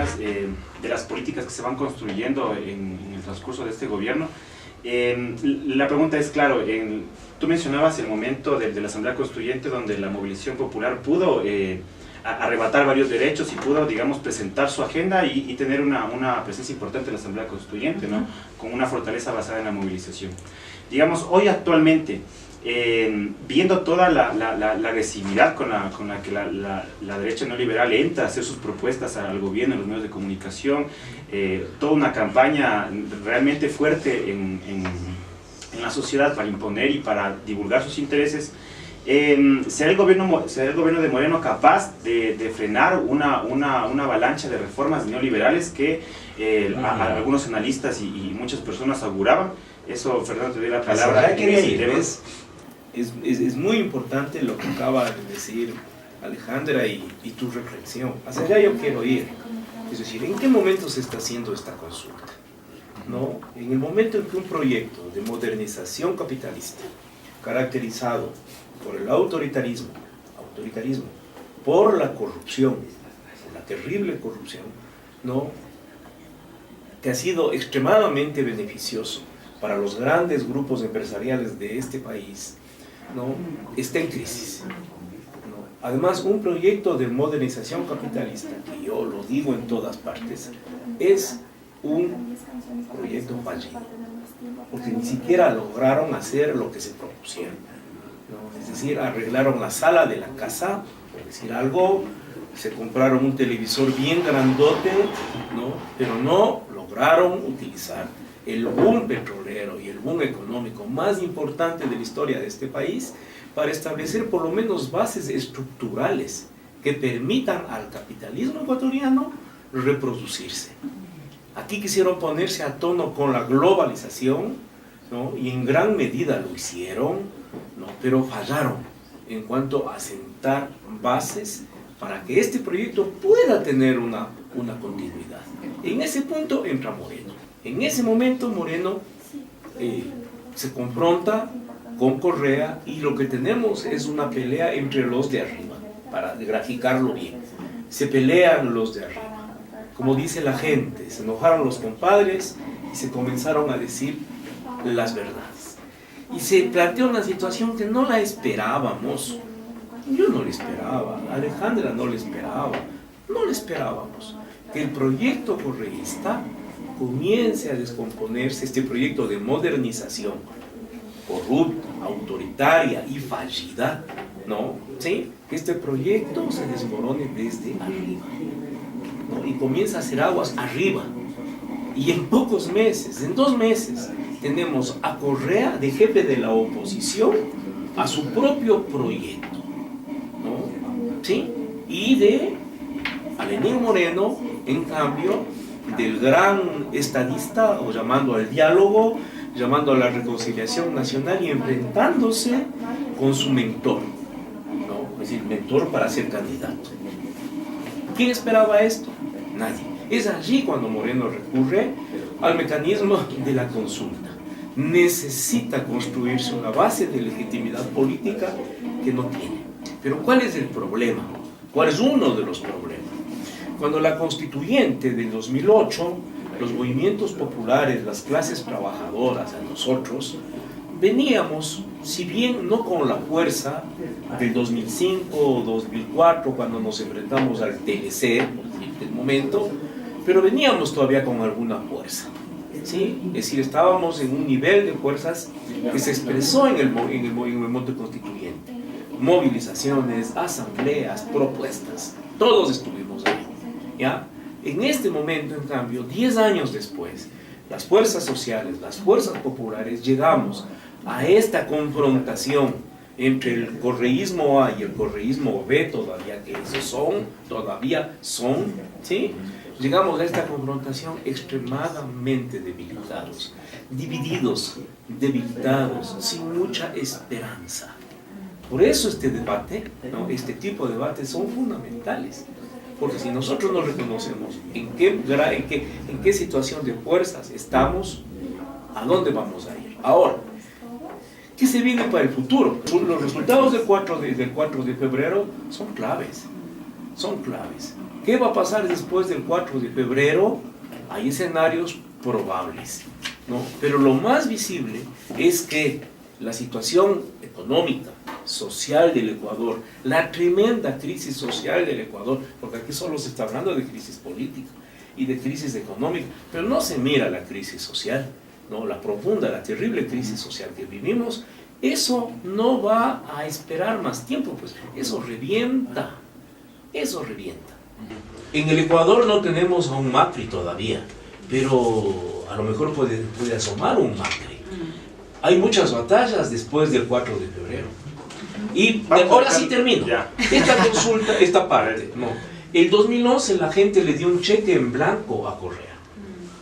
algunas de las políticas que se van construyendo en el transcurso de este gobierno. La pregunta es, claro, tú mencionabas el momento de la Asamblea Constituyente donde la movilización popular pudo arrebatar varios derechos y pudo, digamos, presentar su agenda y tener una presencia importante en la Asamblea Constituyente, ¿no? Con una fortaleza basada en la movilización. Digamos, hoy actualmente, viendo toda la agresividad con la que la derecha neoliberal entra a hacer sus propuestas al gobierno, en los medios de comunicación, toda una campaña realmente fuerte en la sociedad para imponer y para divulgar sus intereses, ¿será el gobierno de Moreno capaz de frenar una avalancha de reformas neoliberales que algunos analistas y muchas personas auguraban? Eso, Fernando, te doy la palabra. Es muy importante lo que acaba de decir Alejandra y tu reflexión. Hacia allá yo quiero ir. Es decir, ¿en qué momento se está haciendo esta consulta? ¿No? En el momento en que un proyecto de modernización capitalista, caracterizado por el autoritarismo, por la corrupción, por la terrible corrupción, ¿no? Que ha sido extremadamente beneficioso para los grandes grupos empresariales de este país, ¿no? Está en crisis, ¿no? Además, un proyecto de modernización capitalista, que yo lo digo en todas partes, es un proyecto fallido, porque ni siquiera lograron hacer lo que se propusieron, ¿no? Es decir, arreglaron la sala de la casa, por decir algo, se compraron un televisor bien grandote, ¿no? Pero no lograron utilizar el boom petrolero y el boom económico más importante de la historia de este país para establecer por lo menos bases estructurales que permitan al capitalismo ecuatoriano reproducirse. Aquí quisieron ponerse a tono con la globalización, ¿no? Y en gran medida lo hicieron, ¿no? Pero fallaron en cuanto a sentar bases para que este proyecto pueda tener una continuidad. En ese punto entra Moreno. En ese momento Moreno se confronta con Correa y lo que tenemos es una pelea entre los de arriba, para graficarlo bien. Se pelean los de arriba. Como dice la gente, se enojaron los compadres y se comenzaron a decir las verdades. Y se planteó una situación que no la esperábamos. Yo no la esperaba, Alejandra no la esperaba, no la esperábamos. Que el proyecto correísta comience a descomponerse, este proyecto de modernización corrupta, autoritaria y fallida, ¿no? ¿Sí? Que este proyecto se desmorone desde arriba, ¿no? Y comienza a hacer aguas arriba. Y en pocos meses, en 2 meses, tenemos a Correa de jefe de la oposición a su propio proyecto, ¿no? ¿Sí? Y de Lenín Moreno, en cambio, del gran estadista, o llamando al diálogo, llamando a la reconciliación nacional y enfrentándose con su mentor, ¿no? Es decir, mentor para ser candidato. ¿Quién esperaba esto? Nadie. Es allí cuando Moreno recurre al mecanismo de la consulta. Necesita construirse una base de legitimidad política que no tiene. Pero ¿cuál es el problema? ¿Cuál es uno de los problemas? Cuando la constituyente del 2008, los movimientos populares, las clases trabajadoras, a nosotros, veníamos, si bien no con la fuerza del 2005 o 2004, cuando nos enfrentamos al TLC, del momento, pero veníamos todavía con alguna fuerza, ¿sí? Es decir, estábamos en un nivel de fuerzas que se expresó en el movimiento constituyente. Movilizaciones, asambleas, propuestas, todos estuvimos ahí, ¿ya? En este momento, en cambio, 10 años después, las fuerzas sociales, las fuerzas populares, llegamos a esta confrontación entre el correísmo A y el correísmo B, todavía que esos todavía son, ¿sí? Llegamos a esta confrontación extremadamente debilitados, divididos, debilitados, sin mucha esperanza. Por eso este debate, ¿no? Este tipo de debates son fundamentales. Porque si nosotros no reconocemos en qué situación de fuerzas estamos, ¿a dónde vamos a ir? Ahora, ¿qué se viene para el futuro? Los resultados del 4 de febrero son claves. son claves. ¿Qué va a pasar después del 4 de febrero? Hay escenarios probables, ¿no? Pero lo más visible es que la situación económica, social del Ecuador, la tremenda crisis social del Ecuador, porque aquí solo se está hablando de crisis política y de crisis económica, pero no se mira la crisis social, ¿no? La profunda, la terrible crisis social que vivimos, eso no va a esperar más tiempo, pues eso revienta, eso revienta. En el Ecuador no tenemos a un Macri todavía, pero a lo mejor puede asomar un Macri. Hay muchas batallas después del 4 de febrero. Y ahora sí termino. Esta consulta, esta parte, no. El 2011 la gente le dio un cheque en blanco a Correa.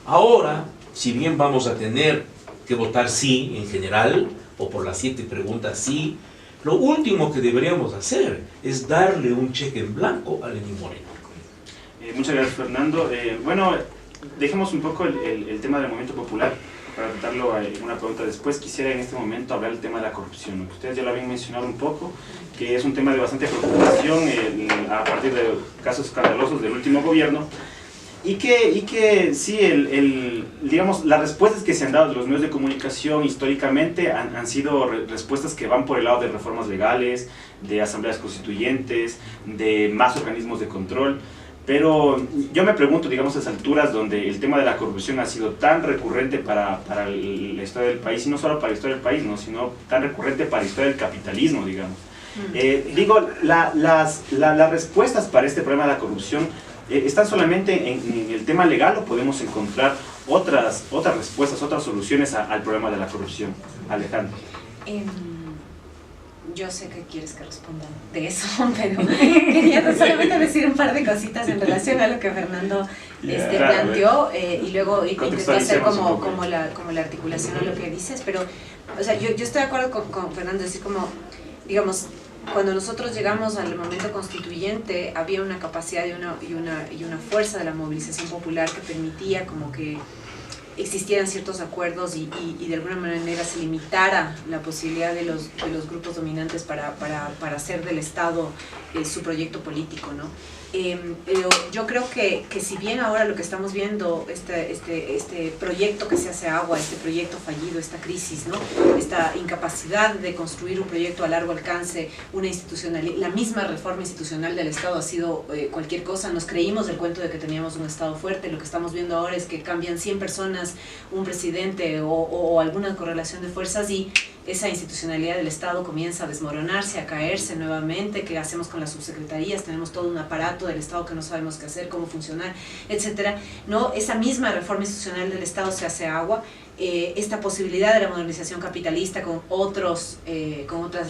Ahora, si bien vamos a tener que votar sí en general, o por las 7 preguntas sí, lo último que deberíamos hacer es darle un cheque en blanco a Lenín Moreno. Muchas gracias, Fernando. Bueno, dejemos un poco el tema del movimiento popular para tratarlo en una pregunta después. Quisiera en este momento hablar del tema de la corrupción. Ustedes ya lo habían mencionado un poco, que es un tema de bastante preocupación a partir de casos escandalosos del último gobierno, y que sí, digamos, las respuestas que se han dado de los medios de comunicación históricamente han sido respuestas que van por el lado de reformas legales, de asambleas constituyentes, de más organismos de control. Pero yo me pregunto, digamos, a esas alturas donde el tema de la corrupción ha sido tan recurrente para la historia del país, y no solo para la historia del país, ¿no?, sino tan recurrente para la historia del capitalismo, digamos. Digo, las respuestas para este problema de la corrupción están solamente en el tema legal, o podemos encontrar otras respuestas, otras soluciones al problema de la corrupción. Alejandro. Yo sé que quieres que responda de eso, pero quería solamente decir un par de cositas en relación a lo que Fernando planteó, y luego intento hacer como la articulación a lo que dices, pero o sea, yo estoy de acuerdo con Fernando, decir como, digamos, cuando nosotros llegamos al momento constituyente había una capacidad y una fuerza de la movilización popular que permitía como que existieran ciertos acuerdos y de alguna manera se limitara la posibilidad de los grupos dominantes para hacer del Estado su proyecto político, ¿no? Pero yo creo que si bien ahora lo que estamos viendo, este proyecto que se hace agua, este proyecto fallido, esta crisis, ¿no?, esta incapacidad de construir un proyecto a largo alcance, una institucionalidad, la misma reforma institucional del Estado ha sido cualquier cosa. Nos creímos el cuento de que teníamos un Estado fuerte. Lo que estamos viendo ahora es que cambian 100 personas, un presidente o alguna correlación de fuerzas, y esa institucionalidad del Estado comienza a desmoronarse, a caerse nuevamente. ¿Qué hacemos con las subsecretarías? Tenemos todo un aparato del Estado que no sabemos qué hacer, cómo funcionar, etcétera. No, esa misma reforma institucional del Estado se hace agua. Esta posibilidad de la modernización capitalista con otras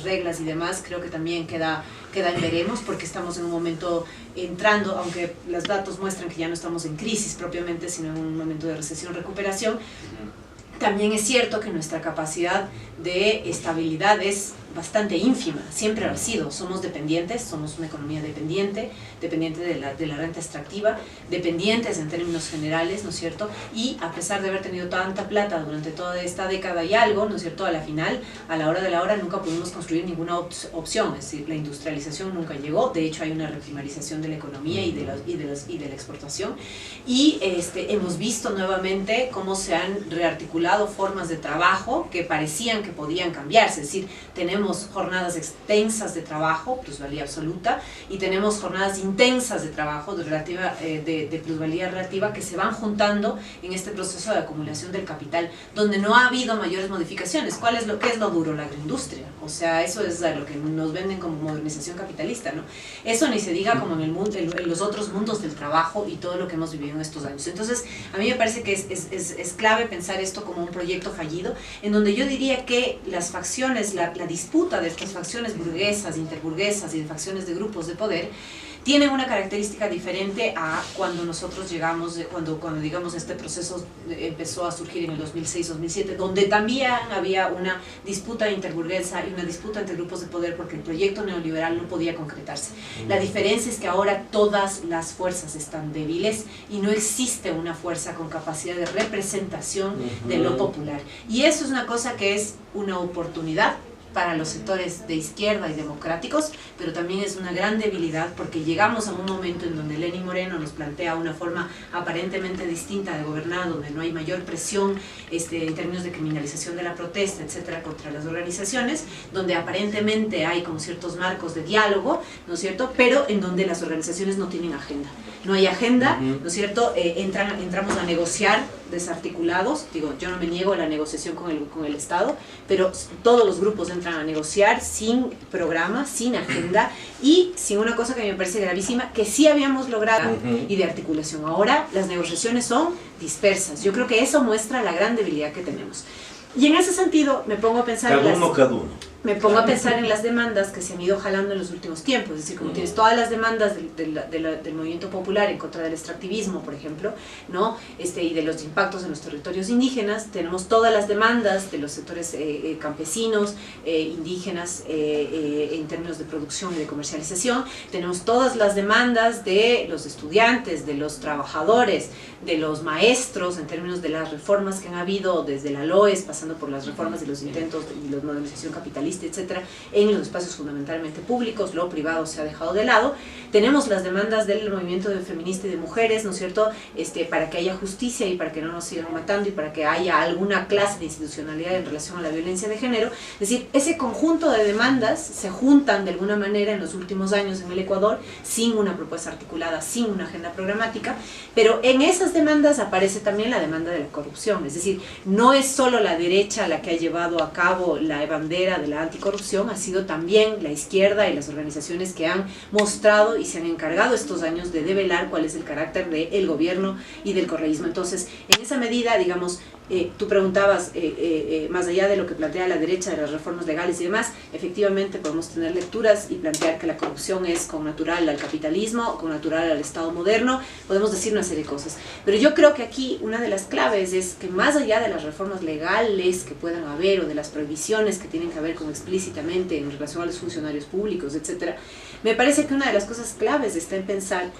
reglas y demás, creo que también queda en veremos, porque estamos en un momento entrando, aunque los datos muestran que ya no estamos en crisis propiamente, sino en un momento de recesión-recuperación. También es cierto que nuestra capacidad de estabilidad es bastante ínfima, siempre lo ha sido. Somos dependientes, somos una economía dependiente de la renta extractiva, dependientes en términos generales, ¿no es cierto? Y a pesar de haber tenido tanta plata durante toda esta década y algo, ¿no es cierto?, a la final, a la hora de la hora, nunca pudimos construir ninguna opción. Es decir, la industrialización nunca llegó. De hecho, hay una reprimarización de la economía y de la exportación, y hemos visto nuevamente cómo se han rearticulado formas de trabajo que parecían que podían cambiarse. Es decir, tenemos jornadas extensas de trabajo, plusvalía absoluta, y tenemos jornadas intensas de trabajo de plusvalía relativa, que se van juntando en este proceso de acumulación del capital, donde no ha habido mayores modificaciones. ¿Qué es lo duro? La agroindustria. O sea, eso es lo que nos venden como modernización capitalista, ¿no? Eso ni se diga como en los otros mundos del trabajo y todo lo que hemos vivido en estos años. Entonces, a mí me parece que es clave pensar esto como un proyecto fallido, en donde yo diría que las facciones, la disputa de estas facciones burguesas, interburguesas y de facciones de grupos de poder, tienen una característica diferente a cuando nosotros llegamos, cuando digamos este proceso empezó a surgir en el 2006-2007, donde también había una disputa interburguesa y una disputa entre grupos de poder porque el proyecto neoliberal no podía concretarse. La diferencia es que ahora todas las fuerzas están débiles y no existe una fuerza con capacidad de representación de lo popular. Y eso es una cosa que es una oportunidad para los sectores de izquierda y democráticos, pero también es una gran debilidad porque llegamos a un momento en donde Lenín Moreno nos plantea una forma aparentemente distinta de gobernar, donde no hay mayor presión en términos de criminalización de la protesta, etcétera, contra las organizaciones, donde aparentemente hay como ciertos marcos de diálogo, ¿no es cierto?, pero en donde las organizaciones no tienen agenda. No hay agenda, ¿no es cierto?, entramos a negociar desarticulados, digo, yo no me niego a la negociación con el Estado, pero todos los grupos entran a negociar sin programa, sin agenda y sin una cosa que me parece gravísima, que sí habíamos logrado y de articulación. Ahora las negociaciones son dispersas. Yo creo que eso muestra la gran debilidad que tenemos. Y en ese sentido me pongo a pensar me pongo a pensar en las demandas que se han ido jalando en los últimos tiempos, es decir, como tienes todas las demandas del movimiento popular en contra del extractivismo, por ejemplo, ¿no? Y de los impactos en los territorios indígenas, tenemos todas las demandas de los sectores campesinos, indígenas, en términos de producción y de comercialización, tenemos todas las demandas de los estudiantes, de los trabajadores, de los maestros, en términos de las reformas que han habido desde la LOES, pasando por las reformas de los intentos y la modernización capitalista, etcétera, en los espacios fundamentalmente públicos. Lo privado se ha dejado de lado. Tenemos las demandas del movimiento feminista y de mujeres, ¿no es cierto?, para que haya justicia y para que no nos sigan matando y para que haya alguna clase de institucionalidad en relación a la violencia de género. Es decir, ese conjunto de demandas se juntan de alguna manera en los últimos años en el Ecuador sin una propuesta articulada, sin una agenda programática, pero en esas demandas aparece también la demanda de la corrupción. Es decir, no es solo la derecha la que ha llevado a cabo la bandera de la anticorrupción, ha sido también la izquierda y las organizaciones que han mostrado y se han encargado estos años de develar cuál es el carácter del gobierno y del correísmo. Entonces, en esa medida, digamos, tú preguntabas, más allá de lo que plantea la derecha de las reformas legales y demás, efectivamente podemos tener lecturas y plantear que la corrupción es connatural al capitalismo, connatural al Estado moderno, podemos decir una serie de cosas. Pero yo creo que aquí una de las claves es que más allá de las reformas legales que puedan haber o de las prohibiciones que tienen que haber como explícitamente en relación a los funcionarios públicos, etcétera, me parece que una de las cosas claves está en pensar,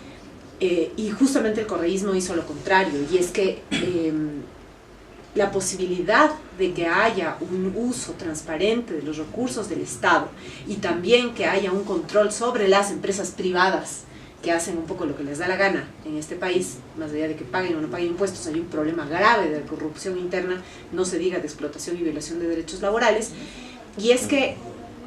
y justamente el correísmo hizo lo contrario, y es que la posibilidad de que haya un uso transparente de los recursos del Estado y también que haya un control sobre las empresas privadas que hacen un poco lo que les da la gana en este país, más allá de que paguen o no paguen impuestos, hay un problema grave de corrupción interna, no se diga de explotación y violación de derechos laborales, y es que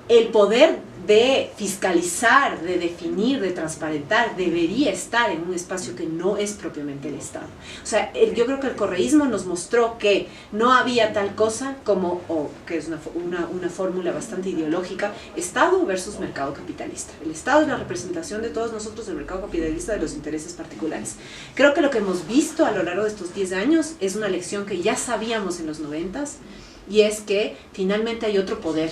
el poder de fiscalizar, de definir, de transparentar, debería estar en un espacio que no es propiamente el Estado. O sea, yo creo que el correísmo nos mostró que no había tal cosa como, o que es una fórmula bastante ideológica, Estado versus mercado capitalista. El Estado es la representación de todos nosotros del mercado capitalista, de los intereses particulares. Creo que lo que hemos visto a lo largo de estos 10 años es una lección que ya sabíamos en los 90s, y es que finalmente hay otro poder.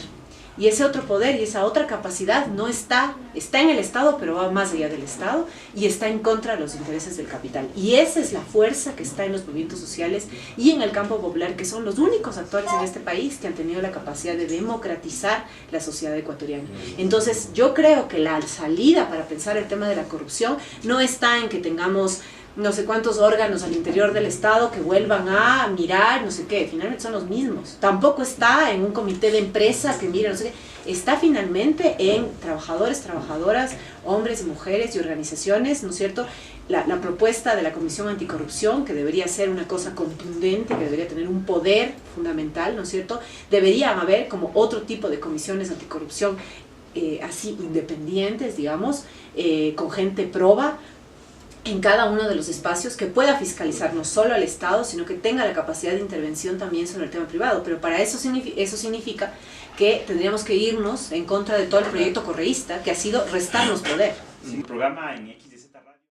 Y ese otro poder y esa otra capacidad no está en el Estado, pero va más allá del Estado y está en contra de los intereses del capital. Y esa es la fuerza que está en los movimientos sociales y en el campo popular, que son los únicos actores en este país que han tenido la capacidad de democratizar la sociedad ecuatoriana. Entonces, yo creo que la salida para pensar el tema de la corrupción no está en que tengamos no sé cuántos órganos al interior del Estado que vuelvan a mirar, no sé qué, finalmente son los mismos. Tampoco está en un comité de empresa que mira, no sé qué, está finalmente en trabajadores, trabajadoras, hombres y mujeres y organizaciones, ¿no es cierto? La propuesta de la Comisión Anticorrupción, que debería ser una cosa contundente, que debería tener un poder fundamental, ¿no es cierto? Deberían haber como otro tipo de comisiones anticorrupción, así independientes, digamos, con gente proba, en cada uno de los espacios, que pueda fiscalizar no solo al Estado, sino que tenga la capacidad de intervención también sobre el tema privado. Pero para eso significa que tendríamos que irnos en contra de todo el proyecto correísta, que ha sido restarnos poder. Sí, un programa en X